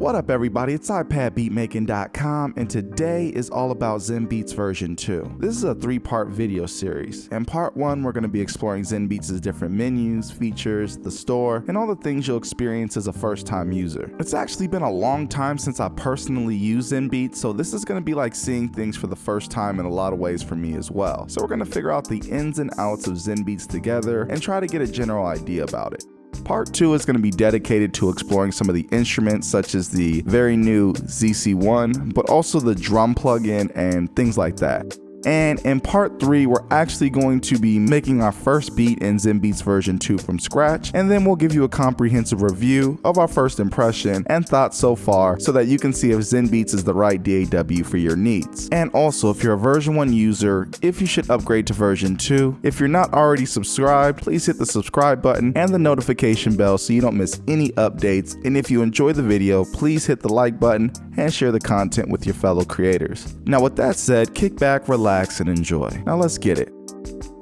What up everybody, it's ipadbeatmaking.com and today is all about ZenBeats version 2. This is a 3-part video series. In part 1 we're going to be exploring ZenBeats' different menus, features, the store, and all the things you'll experience as a first-time user. It's actually been a long time since I personally used ZenBeats, so this is going to be like seeing things for the first time in a lot of ways for me as well. So we're going to figure out the ins and outs of ZenBeats together and try to get a general idea about it. Part 2 is going to be dedicated to exploring some of the instruments such as the very new ZC1, but also the drum plugin and things like that. And in part 3, we're actually going to be making our first beat in ZenBeats version 2 from scratch, and then we'll give you a comprehensive review of our first impression and thoughts so far so that you can see if ZenBeats is the right DAW for your needs. And also, if you're a version 1 user, if you should upgrade to version 2. If you're not already subscribed, please hit the subscribe button and the notification bell so you don't miss any updates. And if you enjoy the video, please hit the like button and share the content with your fellow creators. Now with that said, kick back, relax, and enjoy. Now let's get it.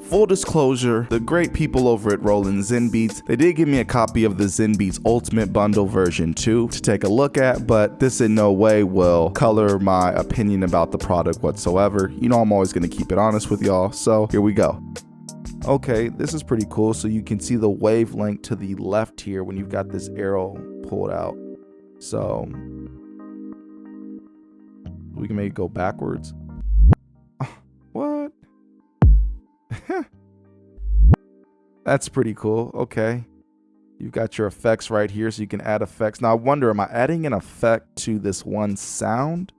Full disclosure, the great people over at Roland ZenBeats, they did give me a copy of the ZenBeats Ultimate Bundle version 2 to take a look at, but this in no way will color my opinion about the product whatsoever. You know I'm always going to keep it honest with y'all, so here we go. Okay, this is pretty cool. So you can see the wavelength to the left here when you've got this arrow pulled out. So we can make it go backwards. What? That's pretty cool. Okay. You've got your effects right here, so you can add effects. Now I wonder, am I adding an effect to this one sound?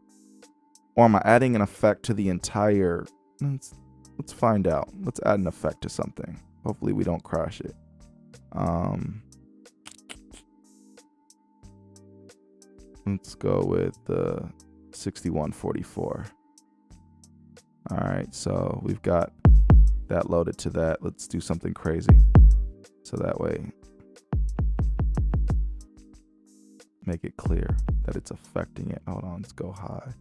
Or am I adding an effect to the entire... Let's find out. Let's add an effect to something. Hopefully we don't crash it. Let's go with the 6144. All right, so we've got that loaded to that. Let's do something crazy. So that way, make it clear that it's affecting it. Hold on, let's go high.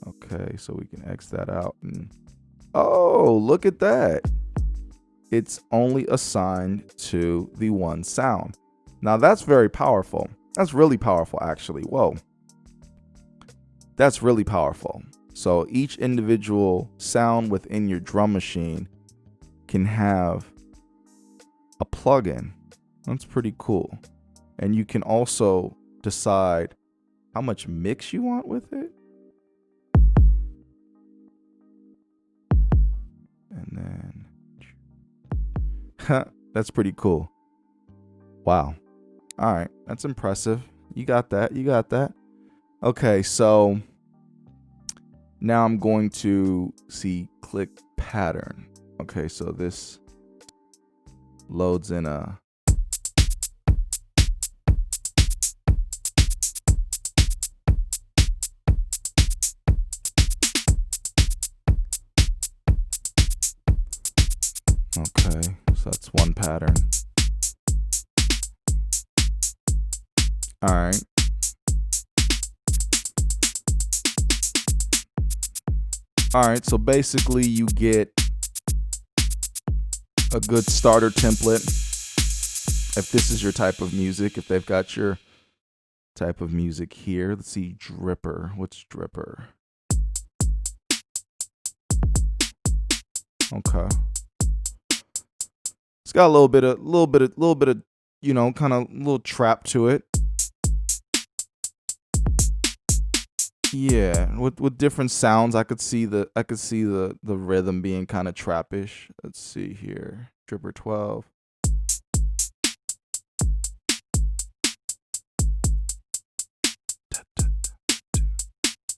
Okay, so we can X that out. And oh, look at that. It's only assigned to the one sound. Now that's very powerful. That's really powerful, actually. Whoa. That's really powerful. So each individual sound within your drum machine can have a plugin. That's pretty cool. And you can also decide how much mix you want with it. And then that's pretty cool. Wow. All right, that's impressive. You got that. You got that. Okay, so now I'm going to click pattern. Okay, so this loads in a okay, so that's one pattern. All right. All right, so basically you get a good starter template. If this is your type of music, if they've got your type of music here. Let's see, dripper. What's dripper? Okay. It's got a little bit of, you know, kind of little trap to it. Yeah, with different sounds, I could see the rhythm being kind of trappish. Let's see here, Dripper 12.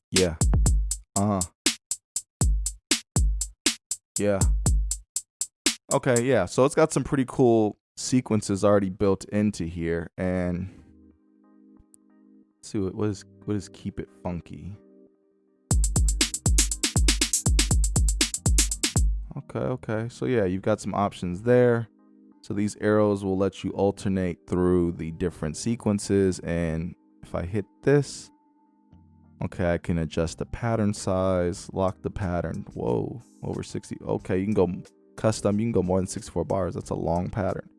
Yeah. Yeah. Okay, yeah. So it's got some pretty cool sequences already built into here, and let's see what is keep it funky. Okay. So yeah, you've got some options there. So these arrows will let you alternate through the different sequences, and if I hit this, okay, I can adjust the pattern size, lock the pattern. Whoa, over 60. Okay, you can go custom, you can go more than 64 bars. That's a long pattern.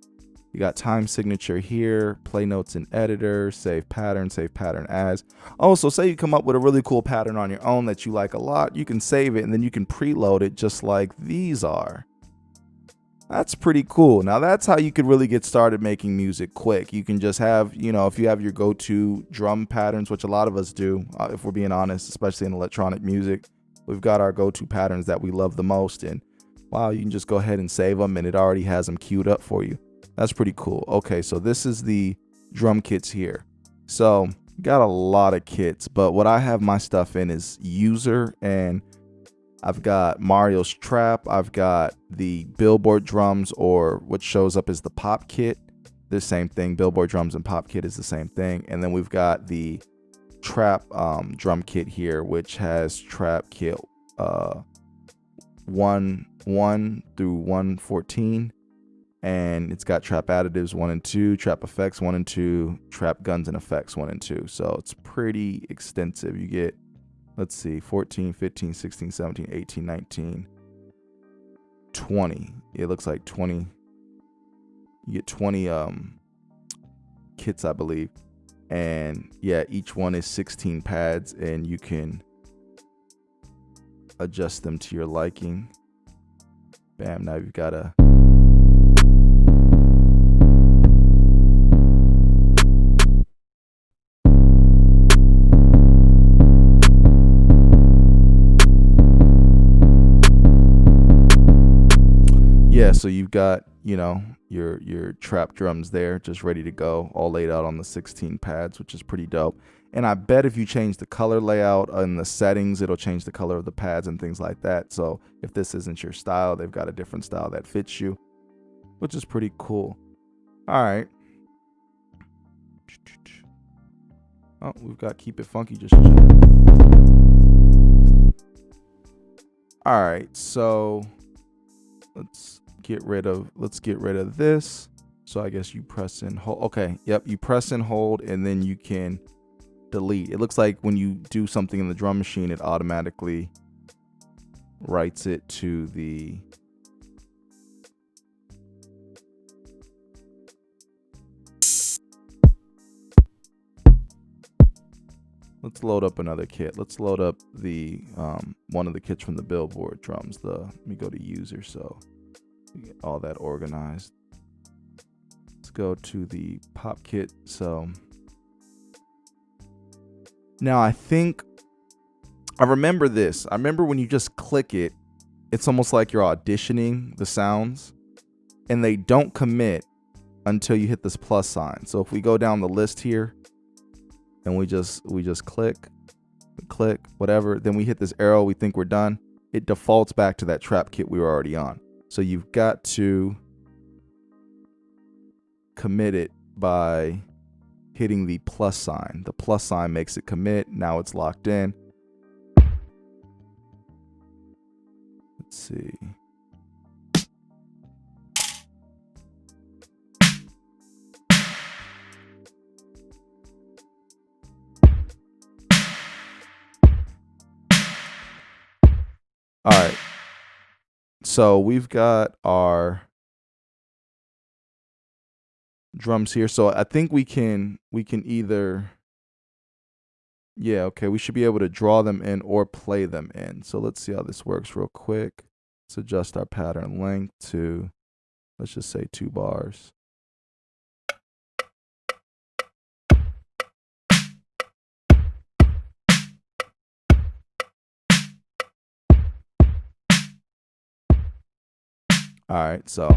You got time signature here, play notes in editor, save pattern as. Also, say you come up with a really cool pattern on your own that you like a lot, you can save it and then you can preload it just like these are. That's pretty cool. Now that's how you could really get started making music quick. You can just have, you know, if you have your go-to drum patterns, which a lot of us do, if we're being honest, especially in electronic music, we've got our go-to patterns that we love the most, and wow, you can just go ahead and save them and it already has them queued up for you. That's pretty cool. Okay, so this is the drum kits here. So got a lot of kits, but what I have my stuff in is user, and I've got Mario's trap. I've got the Billboard drums, or what shows up as the pop kit. The same thing. Billboard drums and pop kit is the same thing. And then we've got the trap drum kit here, which has trap kit 1 through 114. And it's got trap additives 1 and 2, trap effects 1 and 2, trap guns and effects 1 and 2. So it's pretty extensive. You get, let's see, 14, 15, 16, 17, 18, 19, 20. It looks like 20. You get 20 kits, I believe. And yeah, each one is 16 pads, and you can adjust them to your liking. Bam, now you've got a so you've got, you know, your trap drums there just ready to go, all laid out on the 16 pads, which is pretty dope. And I bet if you change the color layout in the settings, it'll change the color of the pads and things like that. So if this isn't your style, they've got a different style that fits you, which is pretty cool. All right. Oh, we've got Keep It Funky just chilling. All right, so let's get rid of this. So I guess you press and hold. Okay, yep, you press and hold, and then you can delete. It looks like when you do something in the drum machine, it automatically writes it to the let's load up another kit. Let's load up the one of the kits from the Billboard drums. Let me go to user, so we get all that organized. Let's go to the pop kit. So now I remember this. I remember when you just click it, it's almost like you're auditioning the sounds, and they don't commit until you hit this plus sign. So if we go down the list here and we just click, whatever, then we hit this arrow, we think we're done, it defaults back to that trap kit we were already on. So you've got to commit it by hitting the plus sign. The plus sign makes it commit. Now it's locked in. Let's see. All right. So we've got our drums here. So I think we can either, yeah, okay, we should be able to draw them in or play them in. So let's see how this works real quick. Let's adjust our pattern length to, let's just say 2 bars. All right, so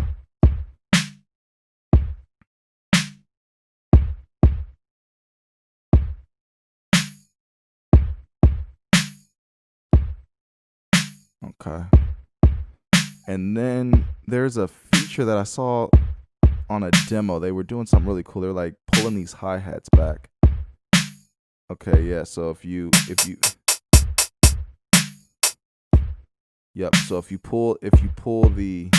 okay. And then there's a feature that I saw on a demo. They were doing something really cool. They're like pulling these hi-hats back. Okay, yeah, so if you yep, so if you pull the,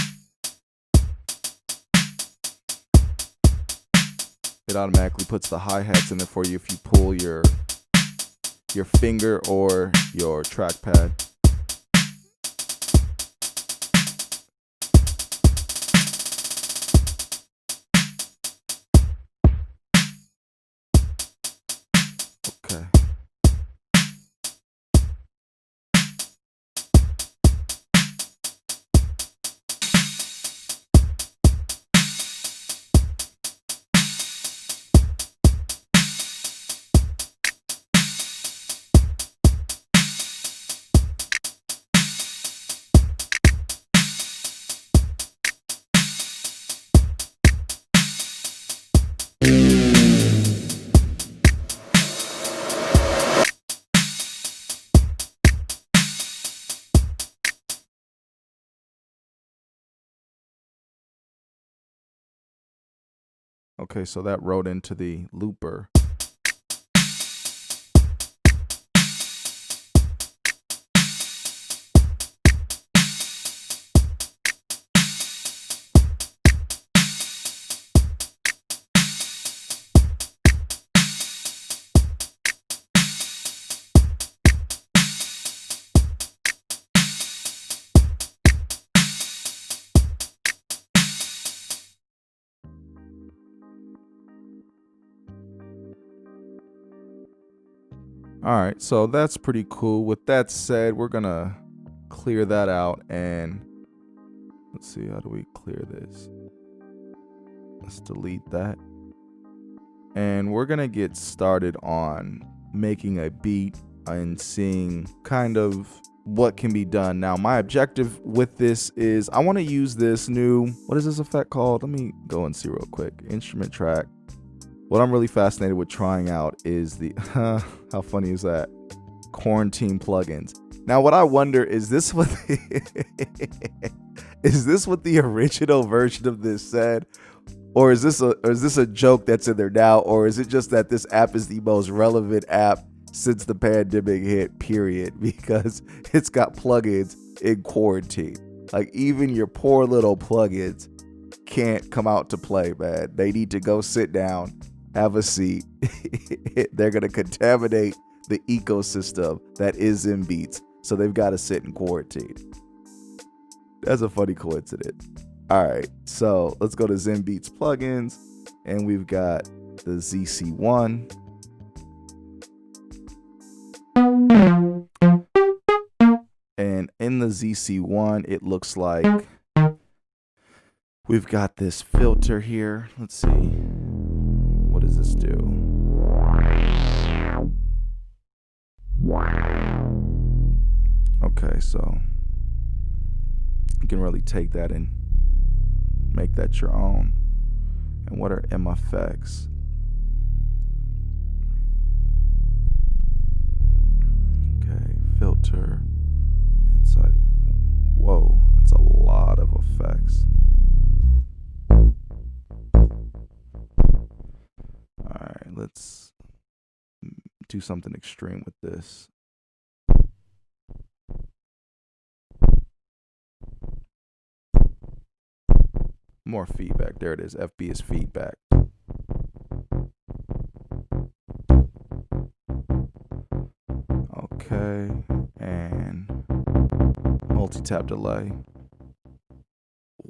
it automatically puts the hi-hats in there for you if you pull your finger or your trackpad. Okay, so that wrote into the looper. All right, so that's pretty cool. With that said, we're gonna clear that out, and let's see, how do we clear this? Let's delete that. And we're gonna get started on making a beat and seeing kind of what can be done. Now, my objective with this is I want to use this new, what is this effect called? Let me go and see real quick. Instrument track. What I'm really fascinated with trying out is the, how funny is that? Quarantine plugins. Now, what I wonder is this what is this what the original version of this said, or is this a joke that's in there now, or is it just that this app is the most relevant app since the pandemic hit? Period, because it's got plugins in quarantine. Like even your poor little plugins can't come out to play, man. They need to go sit down, have a seat. They're gonna contaminate the ecosystem that is ZenBeats, so they've got to sit in quarantine. That's a funny coincidence. All right, so let's go to ZenBeats plugins, and we've got the ZC1. And in the ZC1, it looks like we've got this filter here. Let's see. What does this do? Okay, so you can really take that and make that your own. And what are M effects? Okay, filter inside. Whoa, that's a lot of effects. All right, let's do something extreme with this. More feedback. There it is. FB is feedback. Okay, and multi-tap delay.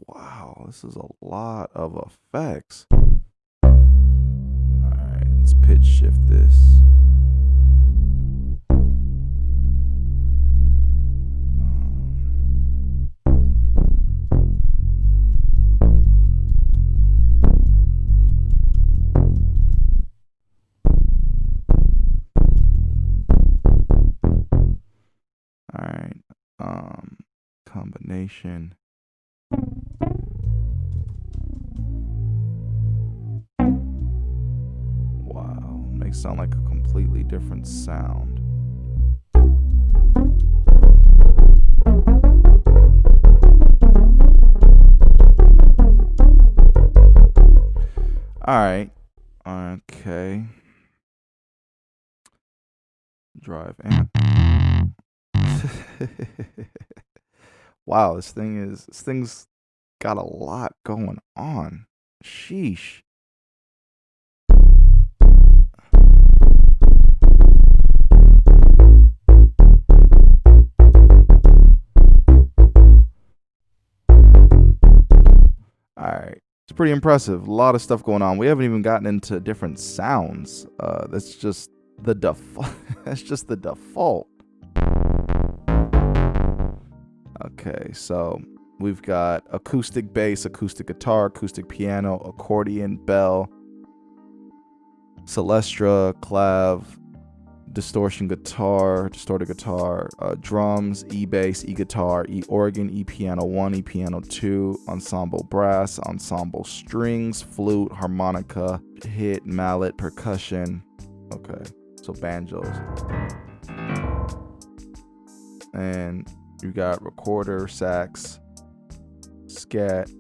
Wow, this is a lot of effects. All right, let's pitch shift this. Combination. Wow, makes sound like a completely different sound. All right. Okay. Drive amp. Wow, this thing's got a lot going on. Sheesh. All right. It's pretty impressive. A lot of stuff going on. We haven't even gotten into different sounds. That's just the default. That's just the default. Okay, so we've got acoustic bass, acoustic guitar, acoustic piano, accordion, bell, celestra, clav, distorted guitar, drums, e-bass, e-guitar, e-organ, e-piano 1, e-piano 2, ensemble brass, ensemble strings, flute, harmonica, hit, mallet, percussion. Okay, so banjos. And you got recorder, sax, scat,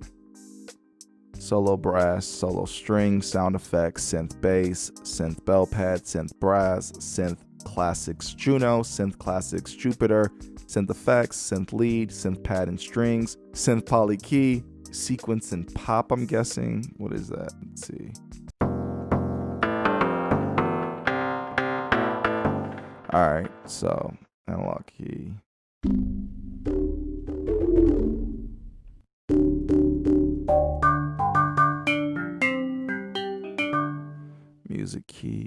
solo brass, solo string, sound effects, synth bass, synth bell pad, synth brass, synth classics Juno, synth classics Jupiter, synth effects, synth lead, synth pad and strings, synth poly key, sequence and pop, I'm guessing. What is that? Let's see. All right, so analog key. Music key.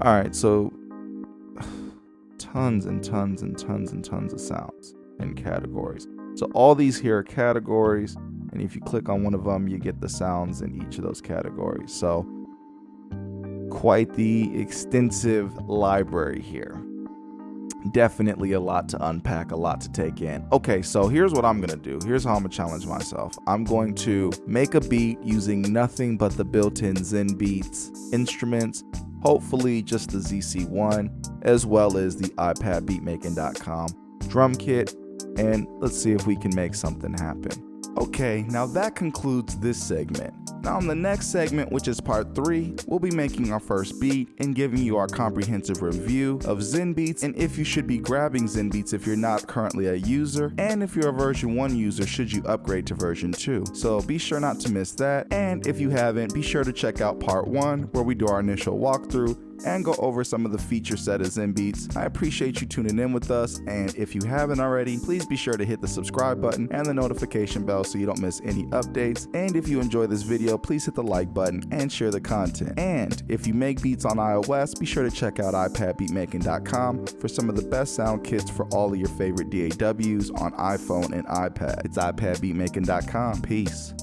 All right, so tons and tons and tons and tons of sounds and categories. So all these here are categories, and if you click on one of them, you get the sounds in each of those categories. So quite the extensive library here. Definitely a lot to unpack, a lot to take in. Okay, so here's what I'm gonna do. Here's how I'm gonna challenge myself. I'm going to make a beat using nothing but the built-in ZenBeats instruments, hopefully just the ZC1, as well as the ipadbeatmaking.com drum kit, and let's see if we can make something happen. Okay, now that concludes this segment. Now in the next segment, which is part 3, we'll be making our first beat and giving you our comprehensive review of ZenBeats and if you should be grabbing ZenBeats if you're not currently a user, and if you're a version 1 user, should you upgrade to version 2. So be sure not to miss that, and if you haven't, be sure to check out part 1 where we do our initial walkthrough and go over some of the feature set of ZenBeats. I appreciate you tuning in with us, and if you haven't already, please be sure to hit the subscribe button and the notification bell so you don't miss any updates. And if you enjoy this video, please hit the like button and share the content. And if you make beats on iOS, be sure to check out ipadbeatmaking.com for some of the best sound kits for all of your favorite DAWs on iPhone and iPad. It's ipadbeatmaking.com. Peace.